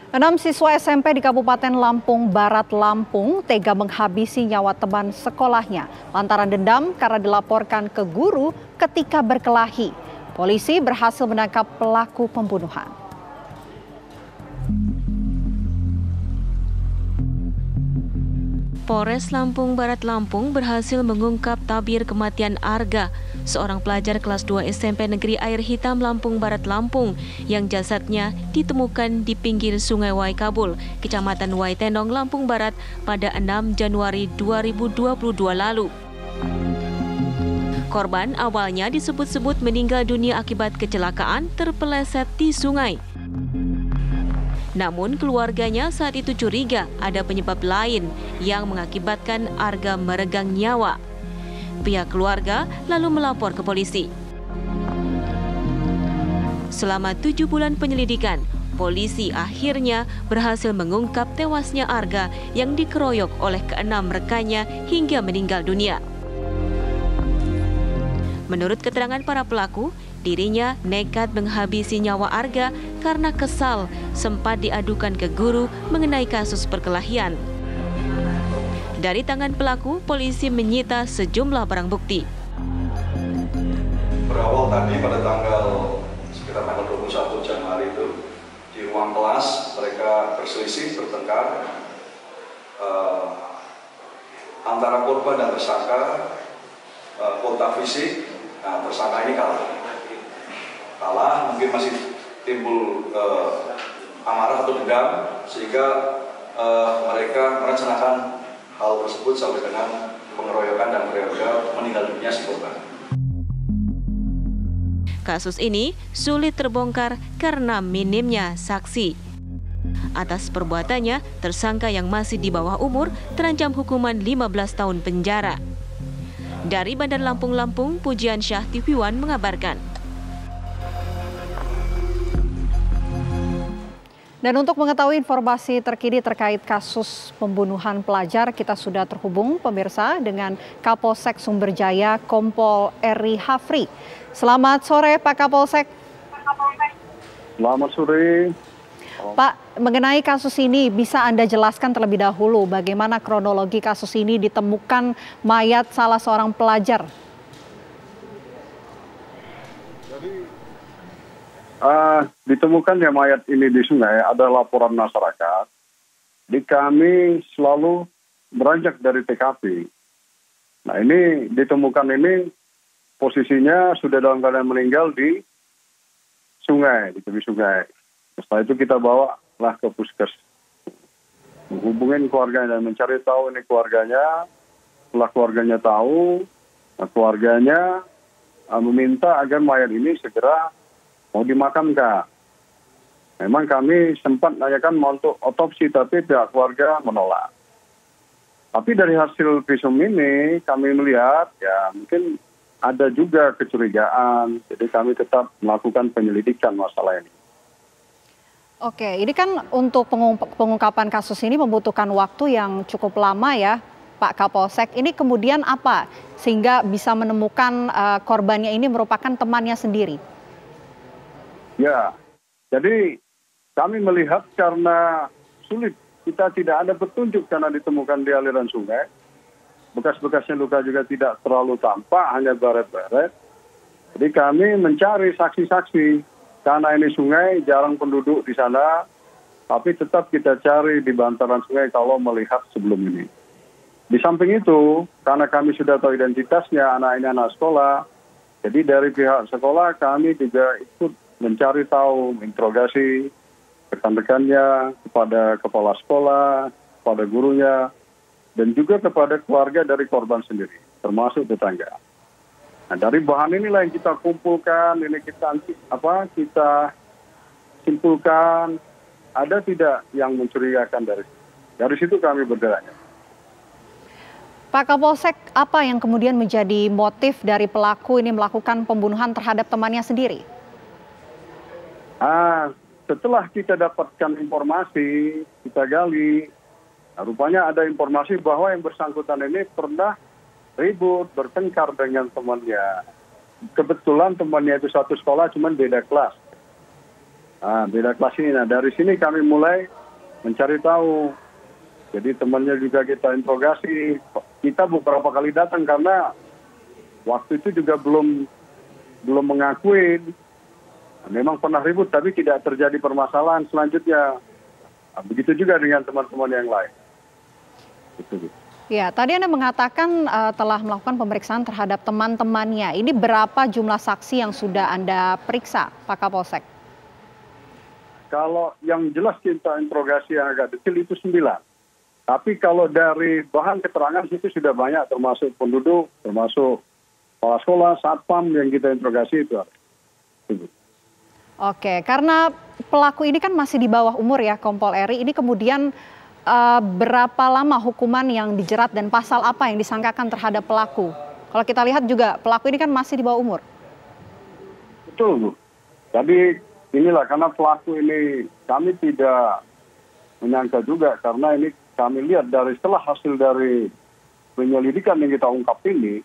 6 siswa SMP di Kabupaten Lampung Barat, Lampung tega menghabisi nyawa teman sekolahnya lantaran dendam karena dilaporkan ke guru ketika berkelahi. Polisi berhasil menangkap pelaku pembunuhan. Polres Lampung Barat Lampung berhasil mengungkap tabir kematian Arga, seorang pelajar kelas 2 SMP Negeri Air Hitam Lampung Barat Lampung yang jasadnya ditemukan di pinggir Sungai Waikabul, Kecamatan Waitenong, Lampung Barat pada 6 Januari 2022 lalu. Korban awalnya disebut-sebut meninggal dunia akibat kecelakaan terpeleset di sungai. Namun keluarganya saat itu curiga ada penyebab lain yang mengakibatkan Arga meregang nyawa. Pihak keluarga lalu melapor ke polisi. Selama 7 bulan penyelidikan, polisi akhirnya berhasil mengungkap tewasnya Arga yang dikeroyok oleh keenam rekannya hingga meninggal dunia. Menurut keterangan para pelaku, dirinya nekat menghabisi nyawa Arga karena kesal sempat diadukan ke guru mengenai kasus perkelahian. Dari tangan pelaku, polisi menyita sejumlah barang bukti. Berawal tadi pada sekitar tanggal 21 Januari itu, di ruang kelas mereka berselisih, bertengkar antara korban dan tersangka, kontak fisik. Nah, tersangka ini kalah, mungkin masih timbul amarah atau dendam, sehingga mereka merencanakan hal tersebut sampai dengan pengeroyokan dan meninggal dunia si korban. Kasus ini sulit terbongkar karena minimnya saksi. Atas perbuatannya, tersangka yang masih di bawah umur terancam hukuman 15 tahun penjara. Dari Bandar Lampung, Pujian Syah TV One mengabarkan. Dan untuk mengetahui informasi terkini terkait kasus pembunuhan pelajar, kita sudah terhubung pemirsa dengan Kapolsek Sumberjaya Kompol Eri Hafri. Selamat sore Pak Kapolsek. Selamat sore. Pak, mengenai kasus ini bisa Anda jelaskan terlebih dahulu bagaimana kronologi kasus ini ditemukan mayat salah seorang pelajar? Ditemukannya mayat ini di sungai ada laporan masyarakat. Di kami selalu beranjak dari TKP. Nah, ini ditemukan ini posisinya sudah dalam keadaan meninggal di sungai, di tepi sungai. Setelah itu kita bawa lah ke puskes, menghubungin keluarganya dan mencari tahu ini keluarganya. Setelah keluarganya tahu, keluarganya meminta agar mayat ini segera mau dimakamkan. Memang kami sempat nanyakan mau untuk otopsi, tapi pihak keluarga menolak. Tapi dari hasil visum ini kami melihat ya mungkin ada juga kecurigaan, jadi kami tetap melakukan penyelidikan masalah ini. Oke, ini kan untuk pengungkapan kasus ini membutuhkan waktu yang cukup lama ya Pak Kapolsek. Ini kemudian apa sehingga bisa menemukan korbannya ini merupakan temannya sendiri? Ya, jadi kami melihat karena sulit, kita tidak ada petunjuk karena ditemukan di aliran sungai. Bekas-bekasnya luka juga tidak terlalu tampak, hanya baret-baret. Jadi kami mencari saksi-saksi. Karena ini sungai, jarang penduduk di sana, tapi tetap kita cari di bantaran sungai kalau melihat sebelum ini. Di samping itu, karena kami sudah tahu identitasnya, anak ini anak sekolah, jadi dari pihak sekolah kami juga ikut mencari tahu, interogasi rekan-rekannya, kepada kepala sekolah, kepada gurunya, dan juga kepada keluarga dari korban sendiri, termasuk tetangga. Nah, dari bahan inilah yang kita kumpulkan, ini kita simpulkan, ada tidak yang mencurigakan dari situ kami bergeraknya. Pak Kapolsek, apa yang kemudian menjadi motif dari pelaku ini melakukan pembunuhan terhadap temannya sendiri? Setelah kita dapatkan informasi, kita gali, rupanya ada informasi bahwa yang bersangkutan ini pernah ribut, bertengkar dengan temannya. Kebetulan temannya itu satu sekolah, cuman beda kelas. Beda kelas ini. Nah, dari sini kami mulai mencari tahu. Jadi temannya juga kita interogasi. Kita beberapa kali datang karena waktu itu juga belum mengakui. Memang pernah ribut tapi tidak terjadi permasalahan selanjutnya. Nah, begitu juga dengan teman-teman yang lain. Gitu. Ya, tadi Anda mengatakan telah melakukan pemeriksaan terhadap teman-temannya. Ini berapa jumlah saksi yang sudah Anda periksa, Pak Kapolsek? Kalau yang jelas kita interogasi yang agak detail itu 9. Tapi kalau dari bahan keterangan itu sudah banyak, termasuk penduduk, termasuk kepala sekolah, satpam yang kita interogasi itu. Oke, karena pelaku ini kan masih di bawah umur ya, Kompol Eri. Ini kemudian berapa lama hukuman yang dijerat dan pasal apa yang disangkakan terhadap pelaku? Kalau kita lihat juga pelaku ini kan masih di bawah umur. Betul, Bu. Jadi inilah karena pelaku ini kami tidak menyangka juga karena ini kami lihat setelah hasil dari penyelidikan yang kita ungkap ini,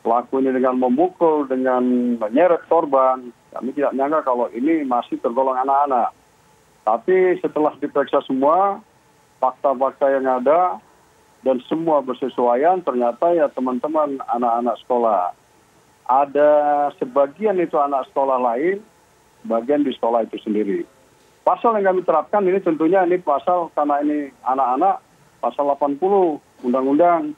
pelaku ini dengan memukul, dengan menyeret korban, kami tidak nyangka kalau ini masih tergolong anak-anak. Tapi setelah diperiksa semua, fakta-fakta yang ada dan semua bersesuaian, ternyata ya teman-teman anak-anak sekolah. Ada sebagian itu anak sekolah lain, bagian di sekolah itu sendiri. Pasal yang kami terapkan ini tentunya ini pasal karena ini anak-anak, pasal 80 Undang-Undang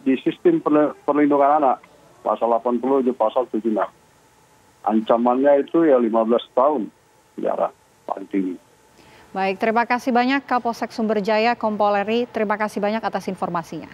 di sistem perlindungan anak, pasal 80 itu pasal 76. Ancamannya itu ya 15 tahun penjara paling tinggi. Baik, terima kasih banyak Kapolsek Sumber Jaya, Kompol Eri. Terima kasih banyak atas informasinya.